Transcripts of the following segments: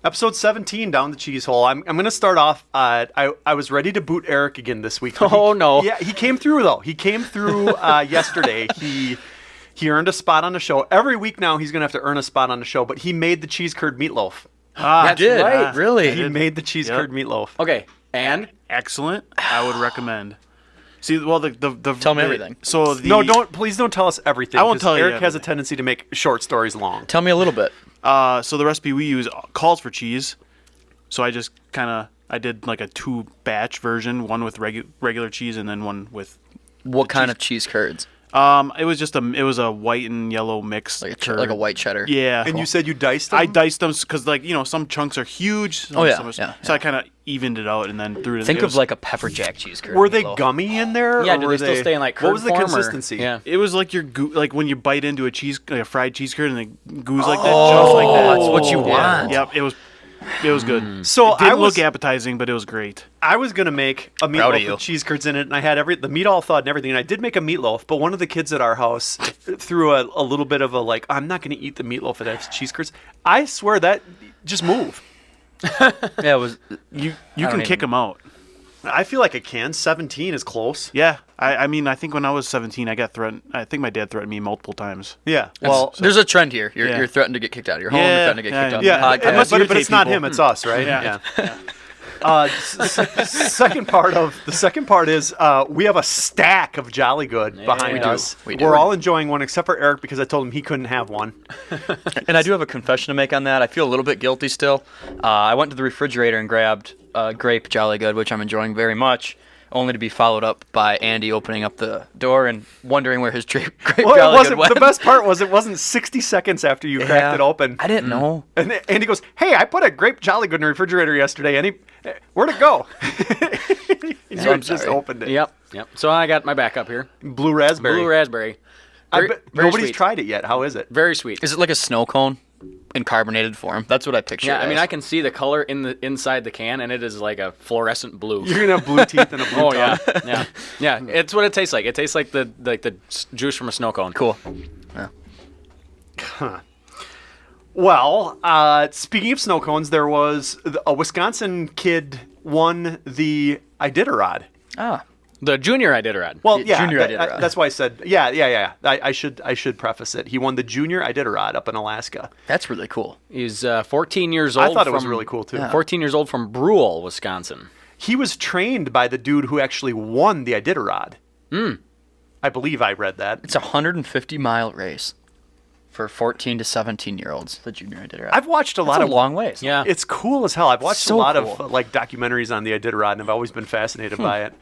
Episode 17, Down the Cheezehole. I'm going to start off. I was ready to boot Eric again this week. Oh, no. Yeah, he came through, though. He came through yesterday. He earned a spot on the show. Every week now he's going to have to earn a spot on the show, but he made the cheese curd meatloaf. You did? right. Really? He made the cheese curd meatloaf. Okay, and? Excellent. I would recommend. See, well, the Tell me everything. So Please don't tell us everything. I won't tell you Eric has a everything. tendency to make short stories long. Tell me a little bit. So the recipe we use calls for cheese. So I just I did like a 2-batch version, one with regular cheese and then one with. What kind of cheese curds? It was a white and yellow mix, Like a white cheddar. Yeah. And you said you diced them? I diced them because some chunks are huge. Oh, yeah, So yeah. I kind of evened it out and then threw it in. Think it of like a pepper jack cheese curd. Were they meatloaf. gummy in there? Yeah, or do were they still stay in like curd What was the form, or- consistency? Yeah. It was like like when you bite into a fried cheese curd and it goes like that, just like that. That's what you Yeah. want. Yep, it was good. So It didn't I was look appetizing, but it was great. I was gonna make a Proud of meatloaf you. with cheese curds in it, and I had the meat all thawed and everything. And I did make a meatloaf, but one of the kids at our house threw a little bit of I'm not gonna eat the meatloaf that has cheese curds. I swear that just move. Yeah, it was. You don't can kick even- them out. I feel like I can. 17 is close. Yeah, I mean, I think when I was 17, I got threatened. I think my dad threatened me multiple times. Yeah. Well, there's a trend here. You're, Yeah. you're threatened to get kicked out of your home. Yeah, You're threatened to get yeah, kicked out Yeah, of the podcast. must but irritate it's not people. him, it's us, right? Yeah. Second part is we have a stack of Jolly Good behind we do. us. We do. We're all enjoying one except for Eric because I told him he couldn't have one. And I do have a confession to make on that. I feel a little bit guilty still. I went to the refrigerator and grabbed grape Jolly Good, which I'm enjoying very much, only to be followed up by Andy opening up the door and wondering where his grape Well, Jolly it wasn't. Good went. The best part was it wasn't 60 seconds after you cracked it open. I didn't know. And Andy goes, "Hey, I put a grape Jolly Good in the refrigerator yesterday, and where'd it go?" You I'm just sorry. opened it. Yep. So I got my backup here. Blue raspberry. Blue raspberry. I Very, bet very nobody's sweet. tried it yet. How is it? Very sweet. Is it like a snow cone in carbonated form? That's what I picture. Yeah, it I mean, as. I can see the color inside the can, and it is like a fluorescent blue. You're gonna have blue teeth and a blue Oh tongue. yeah, yeah. It's what it tastes like. It tastes like the juice from a snow cone. Cool. Well, speaking of snow cones, there was a Wisconsin kid won the Iditarod. Ah, The junior Iditarod. Well, Yeah, yeah, junior Iditarod. that's why I said, yeah. I should preface it. He won the junior Iditarod up in Alaska. that's really cool. He's 14 years old. I thought it was from- really cool too. 14 years old from Brule, Wisconsin. He was trained by the dude who actually won the Iditarod. I believe I read that. It's a 150-mile race for 14 to 17-year-olds. The junior Iditarod. I've watched a lot That's of a long ways. Yeah. It's cool as hell. I've watched So a lot cool. of documentaries on the Iditarod, and I've always been fascinated by it.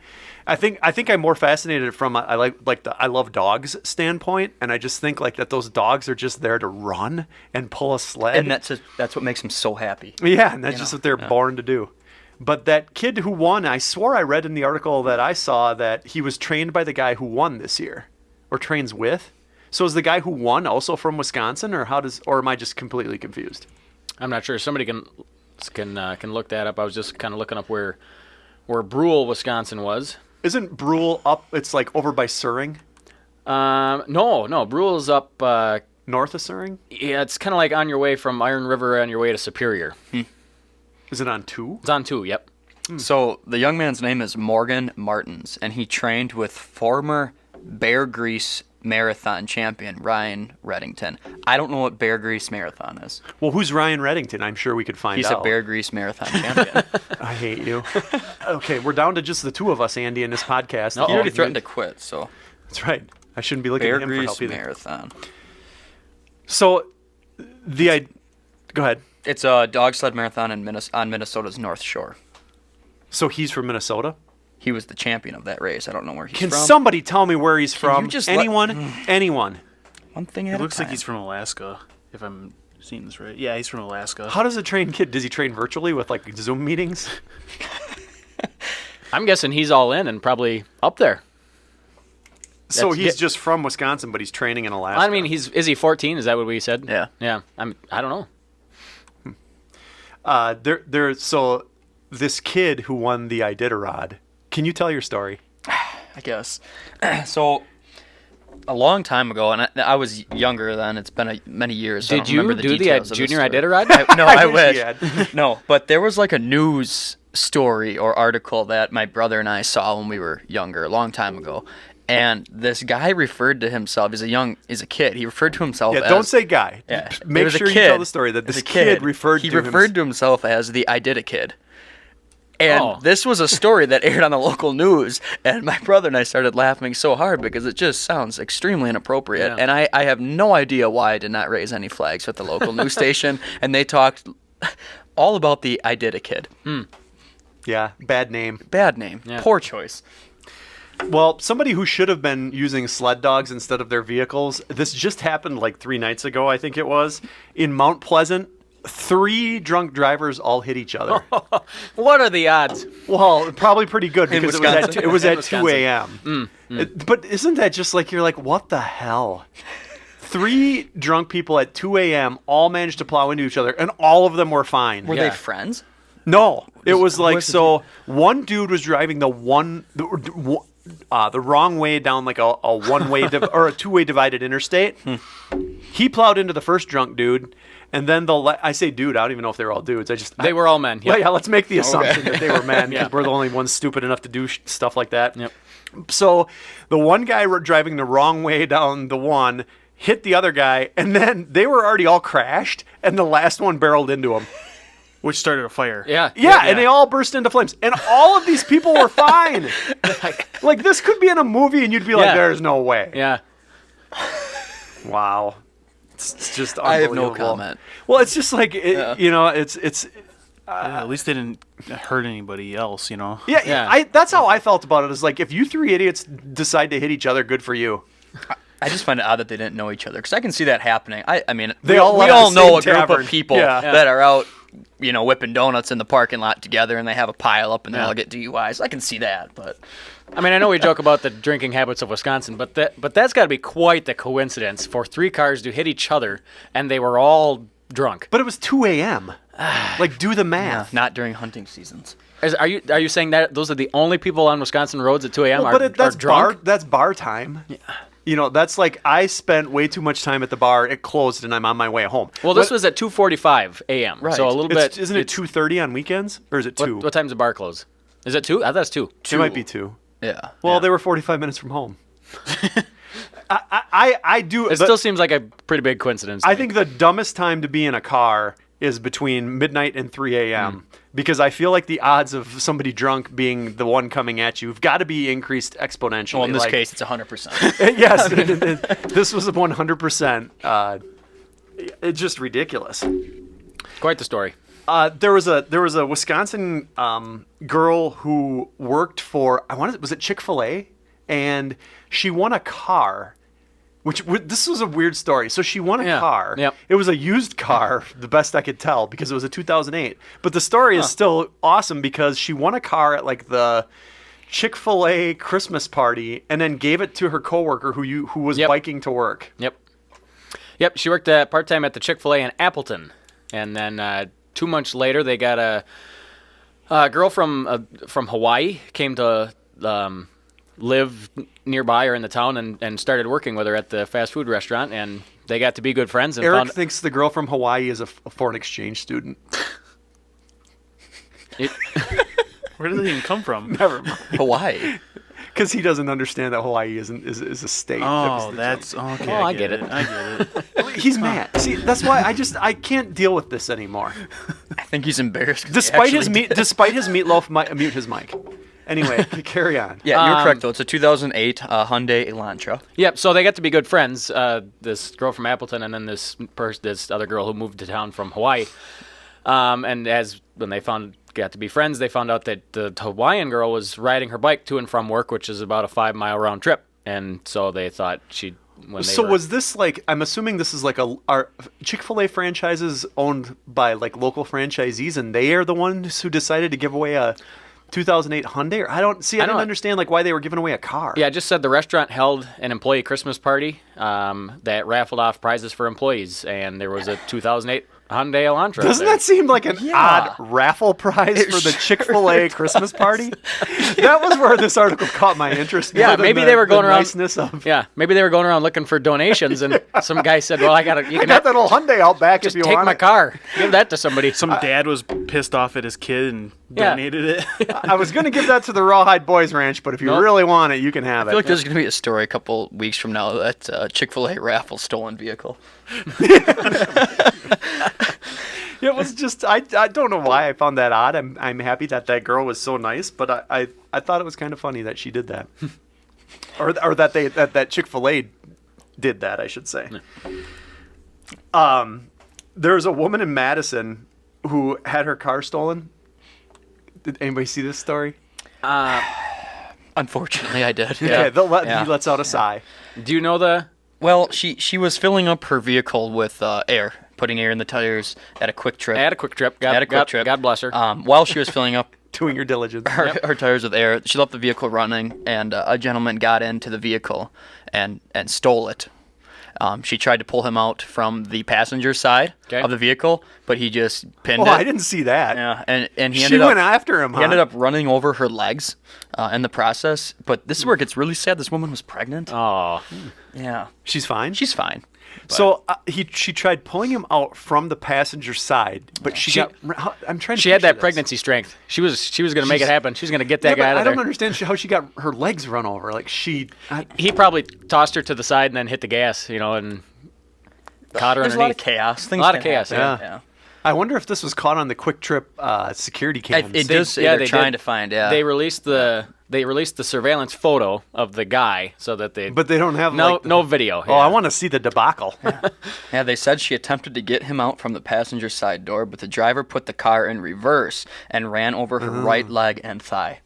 I think I'm more fascinated from I love dogs standpoint, and I just think that those dogs are just there to run and pull a sled. And that's what makes him so happy. Yeah, and that's just what they're born to do. But that kid who won, I swore I read in the article that I saw that he was trained by the guy who won this year, or trains with. So is the guy who won also from Wisconsin, or am I just completely confused? I'm not sure. Somebody can look that up. I was just kind of looking up where Brule, Wisconsin was. Isn't Brule up? It's over by Suring, No. Brule's up. north of Suring. Yeah, it's kind of like on your way from Iron River on your way to Superior. Is it on 2? It's on 2. Yep. So the young man's name is Morgan Martins, and he trained with former Bear Grease marathon champion Ryan Reddington. I don't know what Bear Grease marathon is. Well, who's Ryan Reddington? I'm sure we could find He's out. a Bear Grease marathon champion. I hate you. Okay, we're down to just the two of us, Andy, in this podcast. He already threatened to quit, so That's right. I shouldn't be looking Bear at him for Grease help either. marathon. So, go ahead. It's a dog sled marathon on Minnesota's North Shore. So he's from Minnesota? He was the champion of that race. I don't know where he's Can from. somebody tell me where he's you from? just Anyone? Anyone? One thing at It a looks like time. he's from Alaska, if I'm seeing this right. Yeah, he's from Alaska. How does a trained kid? Does he train virtually with Zoom meetings? I'm guessing he's all in and probably up there. So That's he's get- just from Wisconsin, but he's training in Alaska. I mean, is he 14? Is that what we said? Yeah. Yeah. I don't know. So this kid who won the Iditarod. Can you tell your story? I guess. So a long time ago, and I was younger then. It's been many years. So I Did don't you remember the do the details of this junior story. Iditarod? No, I wish wish. he had. No, but there was like a news story or article that my brother and I saw when we were younger, a long time ago. And this guy referred to himself as a kid. He referred to himself Yeah, as don't say guy. Yeah, it Make was a sure you kid. tell the story that As this a kid referred he to referred to himself as the I Did a Kid. And Oh. this was a story that aired on the local news, and my brother and I started laughing so hard because it just sounds extremely inappropriate. Yeah. And I have no idea why I did not raise any flags with the local news station, and they talked all about the I Did a Kid. Yeah, bad name. Bad name. Yeah. Poor choice. Well, somebody who should have been using sled dogs instead of their vehicles, this just happened like 3 nights ago, I think it was, in Mount Pleasant. 3 drunk drivers all hit each other. What are the odds? Well, probably pretty good In because it was Wisconsin? it was In at Wisconsin. 2 a.m. But isn't that just like, you're like, what the hell? 3 drunk people at 2 a.m. all managed to plow into each other, and all of them were fine. Were Yeah. they friends? No, it was like, was the so one dude was driving the wrong way down like a one-way or a 2-way divided interstate. He plowed into the first drunk dude, and then I say dude, I don't even know if they were all dudes. They were all men. Yeah, let's make the assumption that they were men because Yeah. we're the only ones stupid enough to do stuff like that. Yep. So the one guy driving the wrong way down the one hit the other guy, and then they were already all crashed, and the last one barreled into him. Which started a fire. Yeah. Yeah, and they all burst into flames. And all of these people were fine. Like, this could be in a movie, and you'd be like, Yeah. there's no way. Yeah. Wow. It's just I have no unbelievable. comment. Well, it's just like, you know, it's Yeah, at least they didn't hurt anybody else, you know. yeah, Yeah. that's how I felt about it. Is like, if you 3 idiots decide to hit each other, good for you. I just find it odd that they didn't know each other because I can see that happening. I mean, They we all we left all the know same a group tavern. of people Yeah. that are out, whipping donuts in the parking lot together, and they have a pile up, and they Yeah. all get DUIs. I can see that, but I mean, I know we joke about the drinking habits of Wisconsin, but that's got to be quite the coincidence for 3 cars to hit each other, and they were all drunk. But it was 2 a.m. Like, do the math. not during hunting seasons. Are you saying that those are the only people on Wisconsin roads at 2 a.m. Well, are that's drunk? that's bar time. Yeah. You know, that's like, I spent way too much time at the bar. It closed, and I'm on my way home. Well, this was at 2:45 a.m. Right. So a little bit. Isn't it 2:30 on weekends, or is it 2? What time's the bar close? Is it 2? I thought it's 2. It might be 2. Yeah. Well, they were 45 minutes from home. I do. It still seems like a pretty big coincidence. to I me. think the dumbest time to be in a car is between midnight and 3 a.m. Because I feel like the odds of somebody drunk being the one coming at you have got to be increased exponentially. Well, in this Like, case, it's 100%. yes, this was 100%. It's just ridiculous. Quite the story. There was a Wisconsin girl who worked for, was it Chick-fil-A, and she won a car. This was a weird story. So she won a Yeah. car. Yep. It was a used car, the best I could tell, because it was a 2008. But the story is still awesome because she won a car at like the Chick-fil-A Christmas party, and then gave it to her coworker who was Yep. biking to work. Yep. She worked part-time at the Chick-fil-A in Appleton. And then 2 months later, they got a girl from Hawaii came to live nearby or in the town and started working with her at the fast food restaurant. And they got to be good friends. And Eric found thinks the girl from Hawaii is a foreign exchange student. Where did they even come from? Never mind. Hawaii. Because he doesn't understand that Hawaii is a state. Oh, that's okay. Oh, I I get get it. it. I get it. He's mad. See, that's why I can't deal with this anymore. I think he's embarrassed. 'cause he Despite his actually- despite his meatloaf, mute his mic. Anyway, carry on. Yeah, you're correct, though. It's a 2008 Hyundai Elantra. Yep. So they got to be good friends. This girl from Appleton, and then this other girl who moved to town from Hawaii. And when they got to be friends, they found out that the Hawaiian girl was riding her bike to and from work, which is about a 5-mile round trip. And so they thought Was this like? I'm assuming this is like our Chick-fil-A franchises owned by like local franchisees, and they are the ones who decided to give away a 2008 Hyundai. Or I didn't understand like why they were giving away a car. Yeah, I just said the restaurant held an employee Christmas party that raffled off prizes for employees, and there was a 2008 Hyundai Elantra. Doesn't there. that seem like an odd raffle prize for the Chick-fil-A Christmas party? That was where this article caught my interest. Yeah, more than maybe they were going the around. Niceness of, Yeah, maybe they were going around looking for donations, and some guy said, "Well, you I can got that old Hyundai out back just if you take want my it. car, give that to somebody." Some dad was pissed off at his kid and Yeah. donated it. I was going to give that to the Rawhide Boys Ranch, but if you Nope. really want it, you can have I feel it. like there's going to be a story a couple weeks from now that Chick-fil-A raffle stolen vehicle. It was just I don't know why I found that odd. I'm happy that girl was so nice, but I thought it was kind of funny that she did that, or that that Chick-fil-A did that, I should say. There's a woman in Madison who had her car stolen. Did anybody see this story? Unfortunately, I did. Okay, Yeah. he lets out a sigh. Do you know the? Well, she was filling up her vehicle with air, putting air in the tires at a Quick Trip. At a Quick Trip. God bless her. While she was filling up Doing your diligence. her tires with air, she left the vehicle running, and a gentleman got into the vehicle and stole it. She tried to pull him out from the passenger side Okay. of the vehicle, but he just pinned Oh, it. I didn't see that. Yeah, and he She ended went up after him. he ended up running over her legs in the process. But this is where it gets really sad. This woman was pregnant. Oh, Yeah, She's fine. she's fine. So she tried pulling him out from the passenger side, but she got. I'm trying to. she had picture that this. pregnancy strength. She was going to make it She's- happen. She was going to get Yeah, that guy but out I of don't there. understand how she got her legs run over. Like He probably tossed her to the side and then hit the gas, and caught her There's underneath. a lot of chaos. Things lot of can chaos, happen. yeah. I wonder if this was caught on the Quick Trip security cams. It does say they're trying to find. Yeah, They released the surveillance photo of the guy so that they but they don't have no like, no video. Oh, I want to see the debacle. Yeah, they said she attempted to get him out from the passenger side door, but the driver put the car in reverse and ran over her right leg and thigh.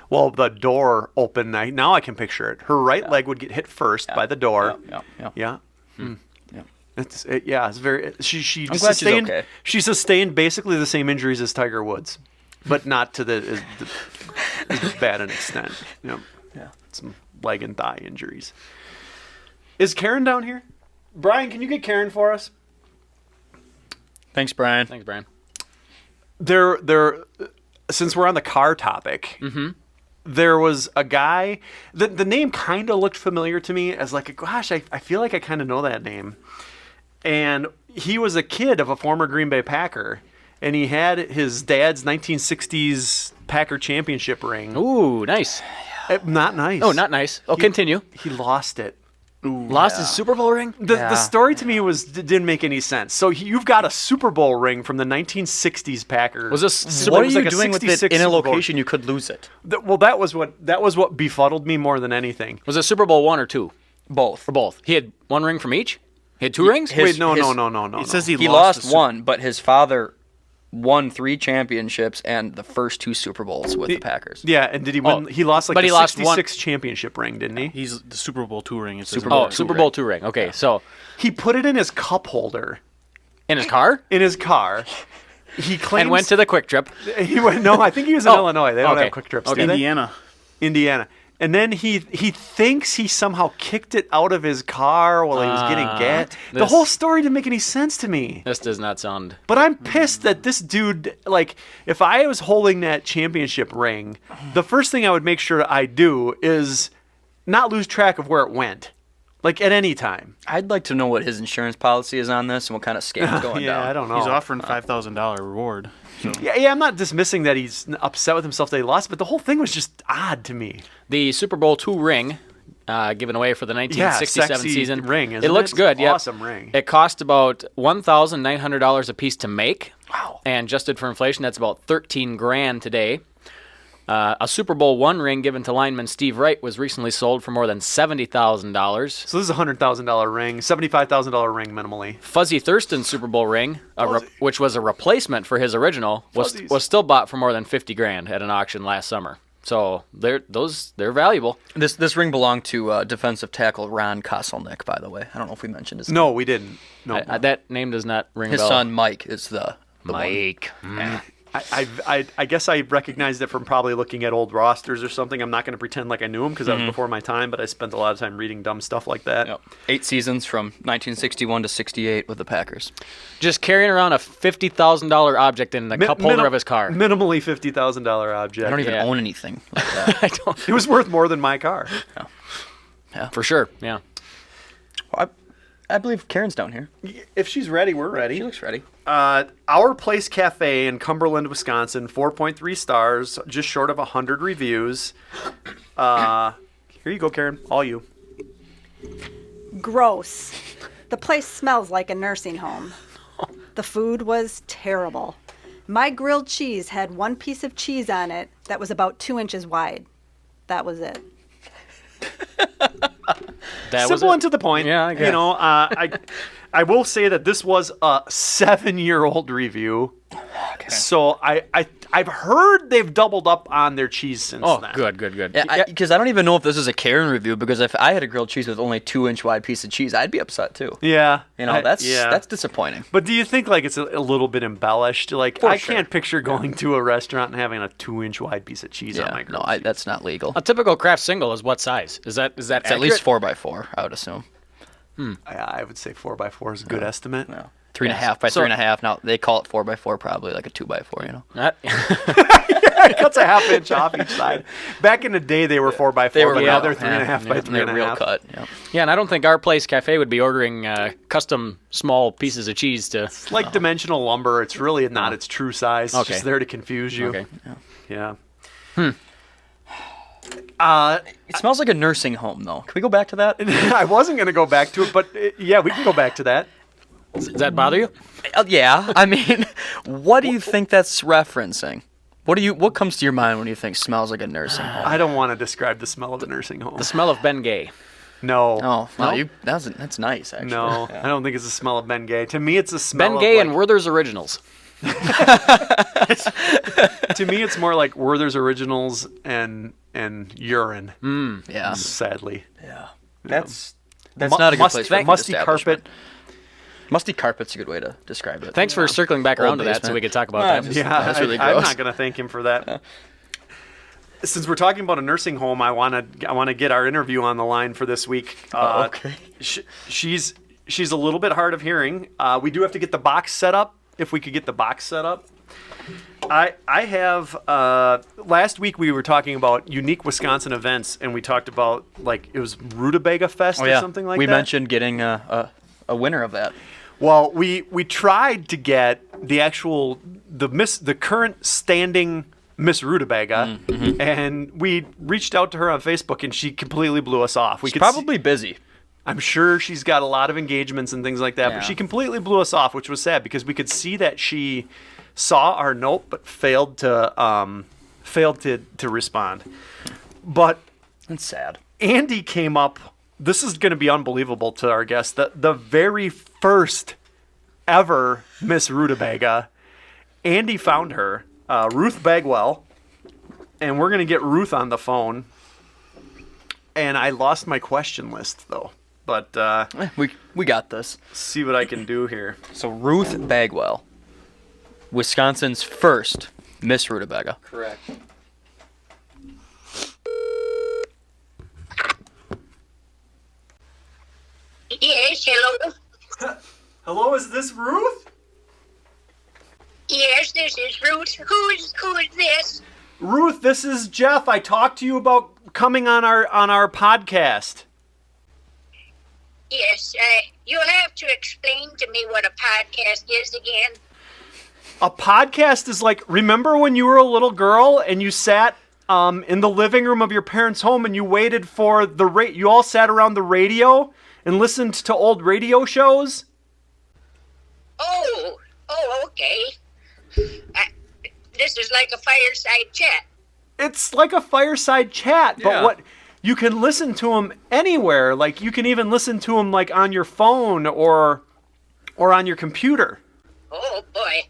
Well, the door opened. Now I can picture it. Her right leg would get hit first by the door. Yeah. Yeah. Yeah. It's very. She I'm glad she's sustained. okay. She sustained basically the same injuries as Tiger Woods, but not to as bad an extent. Yeah. Some leg and thigh injuries. Is Karen down here? Brian, can you get Karen for us? Thanks, Brian. Thanks, Brian. There. Since we're on the car topic, there was a guy. The name kind of looked familiar to me as like, gosh, I feel like I kind of know that name. And he was a kid of a former Green Bay Packer, and he had his dad's 1960s Packer championship ring. Ooh, nice. Not nice. Oh, not nice. Oh, continue. He lost it. Lost his Super Bowl ring? The story to me didn't make any sense. So you've got a Super Bowl ring from the 1960s Packers. Was this What are was you like a doing with it 66 in a Super Bowl. location you could lose it? Well, that was what befuddled me more than anything. Was it Super Bowl 1 or 2? Both. Or both? He had one ring from each? He had two rings? Wait, no. It says he He lost lost one, but his father won 3 championships and the first 2 Super Bowls with the Packers. Yeah, and did he win? Oh, He lost like but the he lost one- 66 championship ring, didn't he? He's the Super Bowl II ring. It says Super Bowl Oh, II Super ring. Bowl 2 ring. Okay, so He put it in his cup holder in his car? in his car. He claims And went to the Quick Trip. he went. No, I think he was in Oh, Illinois. They don't okay. have quick trips. Okay. do they? Indiana. And then he thinks he somehow kicked it out of his car while he was getting gas. The this- whole story didn't make any sense to me. This does not sound... But I'm pissed that this dude, like, if I was holding that championship ring, the first thing I would make sure I do is not lose track of where it went, like at any time. I'd like to know what his insurance policy is on this and what kind of scam's going Yeah, down. I don't know. He's offering $5,000 reward. So. Yeah, I'm not dismissing that he's upset with himself that he lost, but the whole thing was just odd to me. The Super Bowl 2 ring given away for the 1967 sexy season. ring, isn't it looks it? good, yeah. Awesome ring. It cost about $1,900 a piece to make. Wow. And adjusted for inflation, that's about $13,000 today. A Super Bowl 1 ring given to lineman Steve Wright was recently sold for more than $70,000. So this is a $100,000 ring, $75,000 ring minimally. Fuzzy Thurston's Super Bowl ring, which was a replacement for his original, Fuzzies. was still bought for more than $50,000 at an auction last summer. So they're valuable. This ring belonged to defensive tackle Ron Koselnick, by the way. I don't know if we mentioned his name. No, we didn't. No. That name does not ring His a bell. son Mike is the one. Mike. I guess I recognized it from probably looking at old rosters or something. I'm not going to pretend like I knew him because that was before my time, but I spent a lot of time reading dumb stuff like that. Yep. 8 seasons from 1961 to 68 with the Packers. Just carrying around a $50,000 object in the cup holder of his car. Minimally $50,000 object. I don't even own anything like that. I don't. It was worth more than my car. For sure. Yeah. Well, I believe Karen's down here. If she's ready, we're ready. She looks ready. Our Place Cafe in Cumberland, Wisconsin, 4.3 stars, just short of 100 reviews. Here you go, Karen. All you. Gross. The place smells like a nursing home. The food was terrible. My grilled cheese had one piece of cheese on it that was about 2 inches wide. That was it. Simple and to the point. Yeah, I guess. You know, I will say that this was a 7-year-old review. Okay. So I've heard they've doubled up on their cheese since then. Good. Yeah, because I don't even know if this is a Karen review, because if I had a grilled cheese with only 2-inch wide piece of cheese, I'd be upset too. Yeah. You know, that's disappointing. But do you think like it's a little bit embellished? Like For I sure. can't picture going to a restaurant and having a 2-inch wide piece of cheese on my Yeah, grilled no, cheese. that's not legal. A typical craft single is what size? Is that It's accurate? at least 4x4, I would assume. I would say 4x4 is a good estimate. No. 3.5 by 3.5. Now they call it 4x4, probably like a 2x4. You know. Not- It cuts a half inch off each side. Back in the day, they were 4x4, but now they're 3.5 by 3.5. They're real cut. Yeah. yeah, and I don't think our Place Cafe would be ordering custom small pieces of cheese to. It's like dimensional lumber. It's really not its true size. It's Okay. just there to confuse you. Okay. Yeah. It smells like a nursing home, though. Can we go back to that? I wasn't going to go back to it, but yeah, we can go back to that. Does that bother you? Yeah. I mean, what do you think that's referencing? What comes to your mind when you think smells like a nursing home? I don't want to describe the smell of a nursing home. The smell of Ben Gay. No. Oh, No? no, that's nice actually. No, Yeah. I don't think it's the smell of Ben Gay. To me, it's a smell Ben of Gay like, and Werther's Originals. to me, it's more like Werther's Originals and urine. Yeah. Sadly, Yeah. That's not a good Must- place for a food musty establishment. carpet. Musty carpet's a good way to describe it. Thanks for circling back around to that so basement. we could talk about Ah, that. just- Yeah, That's really I'm gross. not going to thank him for that. Since we're talking about a nursing home, I want to get our interview on the line for this week. Okay. She's a little bit hard of hearing. We do have to get the box set up. If we could get the box set up. I have last week we were talking about unique Wisconsin events, and we talked about like it was Rutabaga Fest Oh, yeah. or something like we that. mentioned getting a winner of that. Well, we tried to get the current standing Miss Rutabaga, and we reached out to her on Facebook, and she completely blew us off. We She's probably busy. I'm sure she's got a lot of engagements and things like that, Yeah. but she completely blew us off, which was sad because we could see that she saw our note but failed to respond. But That's sad. Andy came up. This is going to be unbelievable to our guest. The very first ever Miss Rutabaga. Andy found her, Ruth Bagwell, and we're going to get Ruth on the phone. And I lost my question list though, but We got this. see what I can do here. So Ruth Bagwell, Wisconsin's first Miss Rutabaga. Correct. Yes, hello. Hello, is this Ruth? Yes, this is Ruth. Who's this? Ruth, this is Jeff. I talked to you about coming on our podcast. Yes, you'll have to explain to me what a podcast is again. A podcast is like, remember when you were a little girl and you sat in the living room of your parents' home and you waited for you all sat around the radio and listened to old radio shows? Oh, okay. This is like a fireside chat. It's like a fireside chat, but Yeah. what you can listen to them anywhere. Like you can even listen to them like on your phone or on your computer. Oh, boy.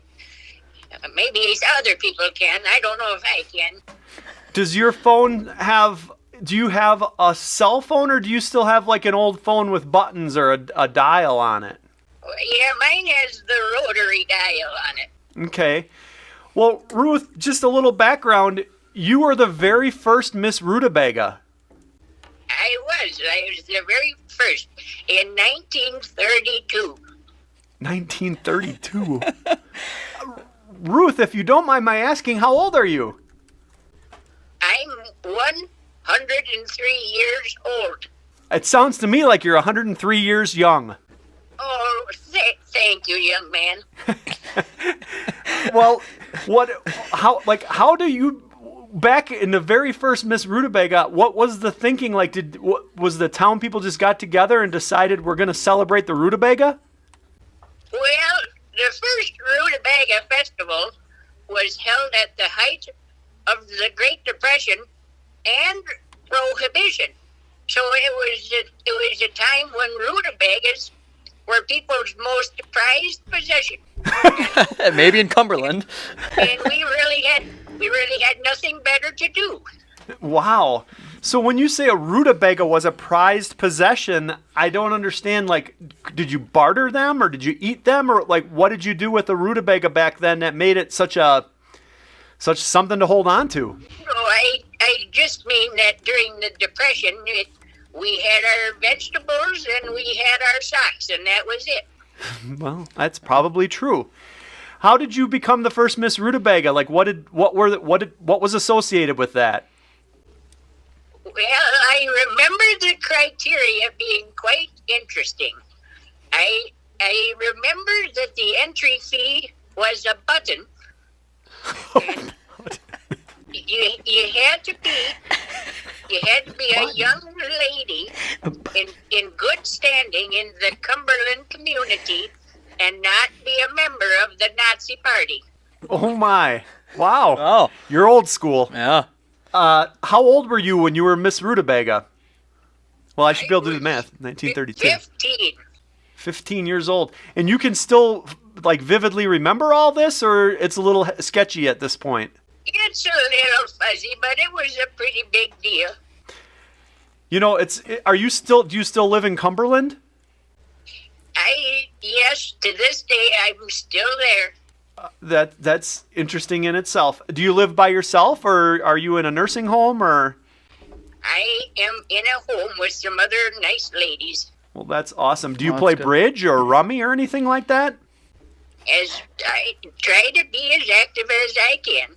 Maybe these other people can. I don't know if I can. Does your phone do you have a cell phone or do you still have like an old phone with buttons or a dial on it? Yeah, mine has the rotary dial on it. Okay. Well, Ruth, just a little background. You were the very first Miss Rutabaga. I was the very first in 1932. 1932. Ruth, if you don't mind my asking, how old are you? I'm 103 years old. It sounds to me like you're 103 years young. Oh, thank you, young man. Well, how do you, back in the very first Miss Rutabaga, what was the thinking like? Was the town people just got together and decided we're going to celebrate the Rutabaga? Well, the first Rutabaga Festival was held at the height of the Great Depression and Prohibition. So it was a time when rutabagas were people's most prized possession. Maybe in Cumberland. And we really had nothing better to do. Wow. So when you say a rutabaga was a prized possession, I don't understand, like, did you barter them or did you eat them, or like what did you do with the rutabaga back then that made it such something to hold on to? Oh, I just mean that during the Depression, we had our vegetables and we had our socks, and that was it. Well, that's probably true. How did you become the first Miss Rutabaga? Like, what was associated with that? Well, I remember the criteria being quite interesting. I remember that the entry fee was a button. You had to be a young lady in good standing in the Cumberland community and not be a member of the Nazi Party. Oh my! Wow. Oh. You're old school. Yeah. How old were you when you were Miss Rutabaga? Well, I should be able to do the math. 1932. 15. 15 years old. And you can still, like, vividly remember all this, or it's a little sketchy at this point? It's a little fuzzy, but it was a pretty big deal. You know, do you still live in Cumberland? Yes, to this day, I'm still there. That's interesting in itself. Do you live by yourself, or are you in a nursing home, or? I am in a home with some other nice ladies. Well, that's awesome. Do you Oh, play that's good. bridge or rummy or anything like that? As I try to be as active as I can.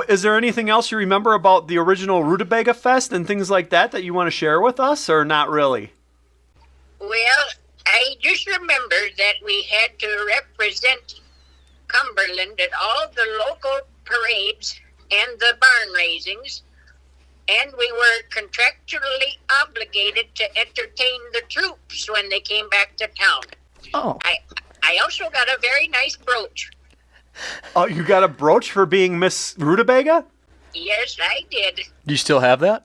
Is there anything else you remember about the original Rutabaga Fest and things like that you want to share with us, or not really? Well, I just remember that we had to represent Cumberland at all the local parades and the barn raisings, and we were contractually obligated to entertain the troops when they came back to town. Oh. I also got a very nice brooch. Oh, you got a brooch for being Miss Rutabaga? Yes, I did. Do you still have that?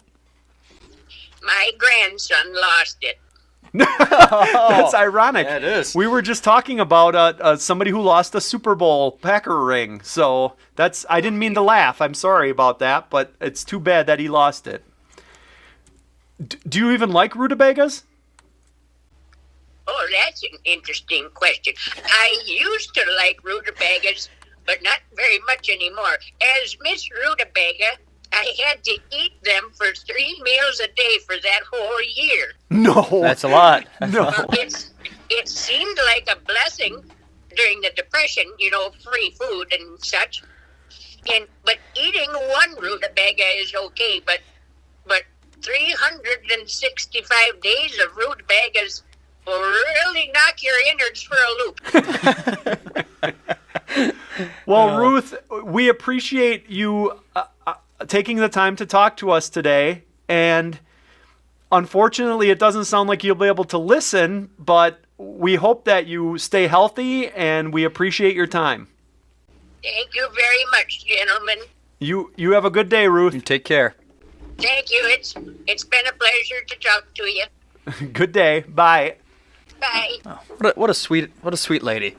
My grandson lost it. That's ironic. Yeah, it is. We were just talking about somebody who lost a Super Bowl Packer ring. So I didn't mean to laugh. I'm sorry about that, but it's too bad that he lost it. Do you even like rutabagas? Oh, that's an interesting question. I used to like rutabagas, but not very much anymore. As Miss Rutabaga, I had to eat them for 3 meals a day for that whole year. No. That's a lot. No. It seemed like a blessing during the Depression, free food and such. But eating one rutabaga is okay, but 365 days of rutabagas will really knock your innards for a loop. Well, Ruth, we appreciate you taking the time to talk to us today. And unfortunately, it doesn't sound like you'll be able to listen, but we hope that you stay healthy, and we appreciate your time. Thank you very much, gentlemen. You have a good day, Ruth. You take care. Thank you. It's been a pleasure to talk to you. Good day. Bye. Bye. What a sweet lady.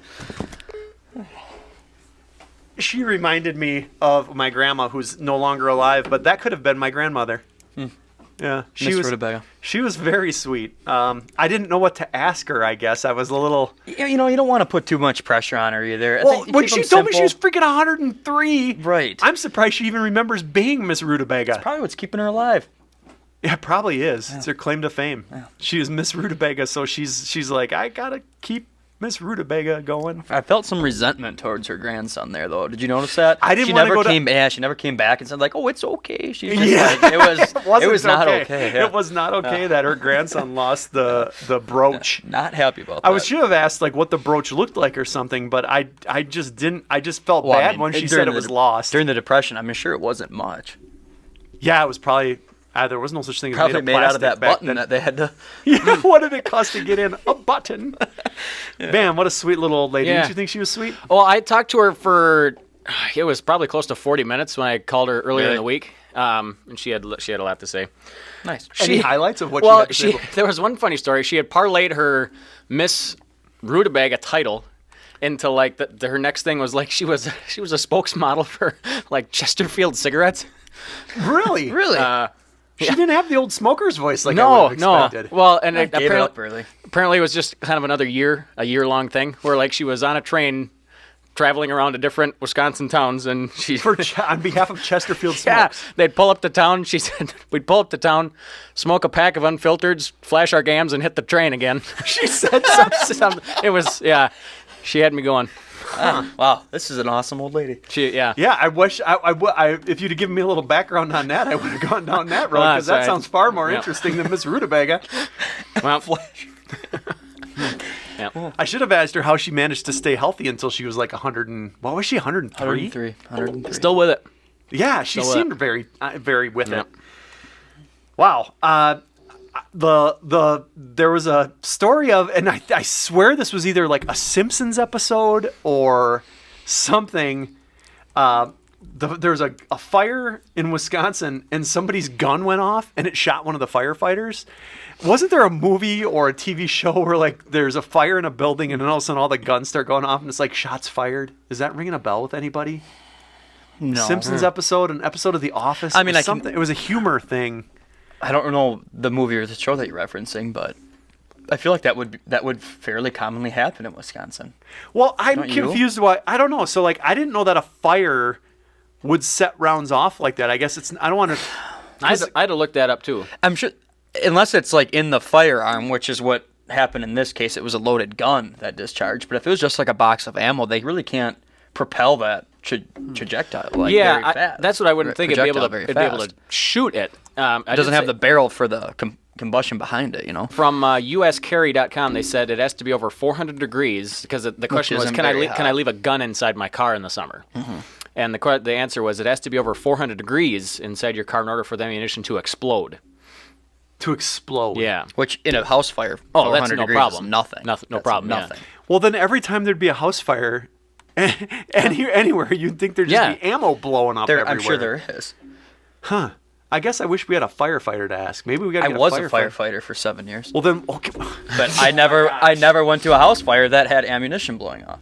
She reminded me of my grandma, who's no longer alive, but that could have been my grandmother. Yeah, Miss Rutabaga. she was very sweet. I didn't know what to ask her. I guess I was a little. Yeah, you don't want to put too much pressure on her either. I Well, think you when keep she them told me she was simple. freaking 103, Right. I'm surprised she even remembers being Miss Rutabaga. Probably what's keeping her alive. Yeah, it probably is. It's her claim to fame. She is Miss Rutabaga, so she's like, I gotta keep Miss Rutabaga going. I felt some resentment towards her grandson there, though. Did you notice that? I didn't She wanna never go to- came. Yeah, she never came back and said like, "Oh, it's okay." She's just Yeah. like, it was. Wasn't it was not okay. Yeah. It was not okay that her grandson lost the brooch. Not happy about that. I should have asked like what the brooch looked like or something, but I just didn't. I just felt Well, I bad mean, when she during said it the was de- lost. during the Depression. I'm sure it wasn't much. Yeah, it was probably. There was no such thing as Probably made made out of plastic that back button then. that they had to. Yeah, what did it cost to get in? A button. Man, what a sweet little old lady. Yeah. Didn't you think she was sweet? Well, I talked to her for it was probably close to 40 minutes when I called her earlier in Really? the week, and she had a lot to say. Nice. Any highlights of what Well, she had to say? there was one funny story. She had parlayed her Miss Rutabaga title into like her next thing was like she was a spokesmodel for like Chesterfield cigarettes. Really? Really? She didn't have the old smoker's voice like I No, would have no. expected. Well, and Gave it up apparently, early. apparently it was just kind of another a year-long thing where like she was on a train traveling around to different Wisconsin towns and she On behalf of Chesterfield yeah, Smokes. they'd pull up to town. She said, we'd pull up to town, smoke a pack of unfiltereds, flash our gams, and hit the train again. She said It was, yeah, she had me going. Wow, this is an awesome old lady. Yeah. Yeah, I wish if you'd have given me a little background on that, I would have gone down that road because that That's right. sounds far more Yeah. interesting than Miss Rutabaga. Well, yeah. I should have asked her how she managed to stay healthy until she was like 100 and what was she 103? 103. Still with it. Yeah, she Still seemed very very with Yeah. it. Wow. There was a story of, and I swear this was either like a Simpsons episode or something. There's a fire in Wisconsin and somebody's gun went off and it shot one of the firefighters. Wasn't there a movie or a TV show where like there's a fire in a building and then all of a sudden all the guns start going off and it's like shots fired? Is that ringing a bell with anybody? No. Simpsons episode, an episode of The Office. I mean, it was I can- something. It was a humor thing. I don't know the movie or the show that you're referencing, but I feel like that would fairly commonly happen in Wisconsin. Well, I'm Don't you? confused why. I don't know. So like, I didn't know that a fire would set rounds off like that. I guess it's. I don't want to. I had to look that up too. I'm sure, unless it's like in the firearm, which is what happened in this case. It was a loaded gun that discharged. But if it was just like a box of ammo, they really can't propel that projectile like very fast. that's what I wouldn't think. It'd be able Projectile to shoot it. It doesn't have the barrel for the combustion behind it, you know. From uscarry.com, they said it has to be over 400 degrees because the question was, isn't can I very can I hot. leave a gun inside my car in the summer? Mm-hmm. And the answer was it has to be over 400 degrees inside your car in order for the ammunition to explode. To explode. Yeah. Which in a house fire, Oh, that's 400 no degrees problem. is nothing. No That's problem, yeah. Nothing. Well, then every time there'd be a house fire, anywhere, you'd think there'd just be ammo blowing up everywhere. I'm sure there is. Huh. I guess I wish we had a firefighter to ask. Maybe we got to I get was a a firefighter for 7 years, Well, then, okay. but I never went to a house fire that had ammunition blowing off.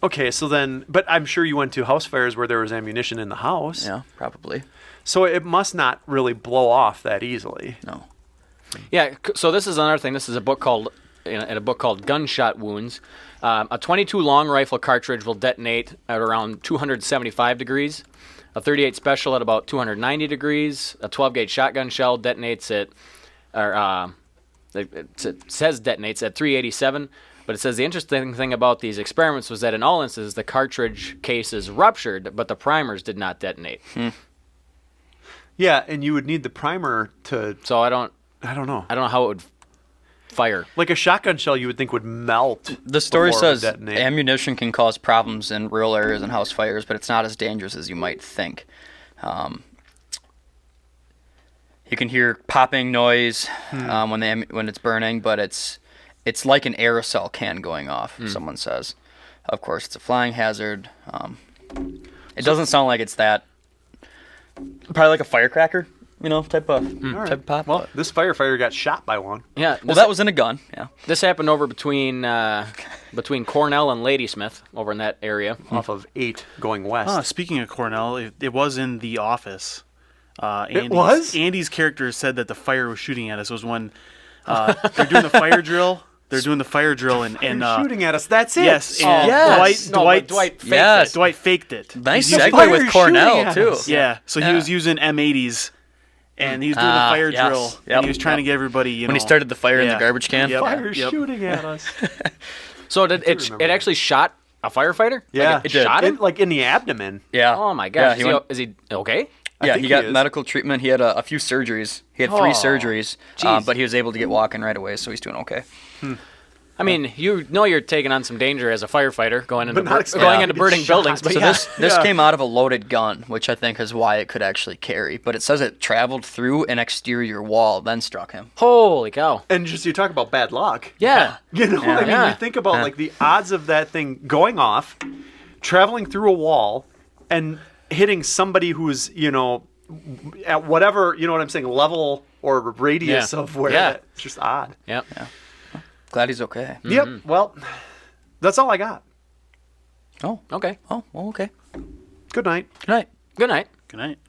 Okay, so then, but I'm sure you went to house fires where there was ammunition in the house. Yeah, probably. So it must not really blow off that easily. No. Yeah. So this is another thing. This is a book called in a book called Gunshot Wounds. A 22 long rifle cartridge will detonate at around 275 degrees. A 38 special at about 290 degrees. A 12 gauge shotgun shell detonates at, it says detonates at 387. But it says the interesting thing about these experiments was that in all instances the cartridge case is ruptured, but the primers did not detonate. Yeah, and you would need the primer to, So I don't know. know how it would fire. Like a shotgun shell you would think would melt. The story before it would says detonate. ammunition can cause problems in rural areas and house fires, but it's not as dangerous as you might think. You can hear popping noise when it's burning, but it's like an aerosol can going off. Someone says. Of course, it's a flying hazard. It doesn't sound like it's that. Probably like a firecracker, type of pop. Well, this firefighter got shot by one. Yeah. Well, that was in a gun. Yeah. This happened over between Cornell and Ladysmith, over in that area. Off of 8 going west. Speaking of Cornell, it was in The Office. Andy's character said that the fire was shooting at us. It was when they're doing the fire drill. They're doing the fire drill and shooting at us. That's it. yes, Oh, and yes. Dwight faked Yes. it. Dwight faked it. Nice He's using- segue with shooting Cornell at too. us. Yeah, so he Yeah. was using M80s, and he was doing the fire yes. drill, Yep. and he was trying to get everybody. When he started the fire in the Yeah. garbage can. Yep. Fire Yep. shooting at us. So did it? remember It that. actually shot a firefighter. Yeah, Like it shot him. like in the abdomen. Yeah. Oh my gosh! Yeah, Is he okay? I Yeah, think he got is. medical treatment. He had a few surgeries. He had 3 Oh, surgeries, jeez. but he was able to get walking right away, so he's doing okay. I mean, you know you're taking on some danger as a firefighter going into But not expecting going to into get burning shot. buildings. But So yeah. this came out of a loaded gun, which I think is why it could actually carry. But it says it traveled through an exterior wall, then struck him. Holy cow! And just you talk about bad luck. Yeah. You know, I mean, Yeah. you think about like the odds of that thing going off, traveling through a wall, and hitting somebody who's at whatever what I'm saying level or radius Yeah. of where. Yeah. It's just odd. Yep. Glad he's okay. Yep. Well, that's all I got. Oh, Okay. oh, well, okay. Good night. Good night. Good night. Good night.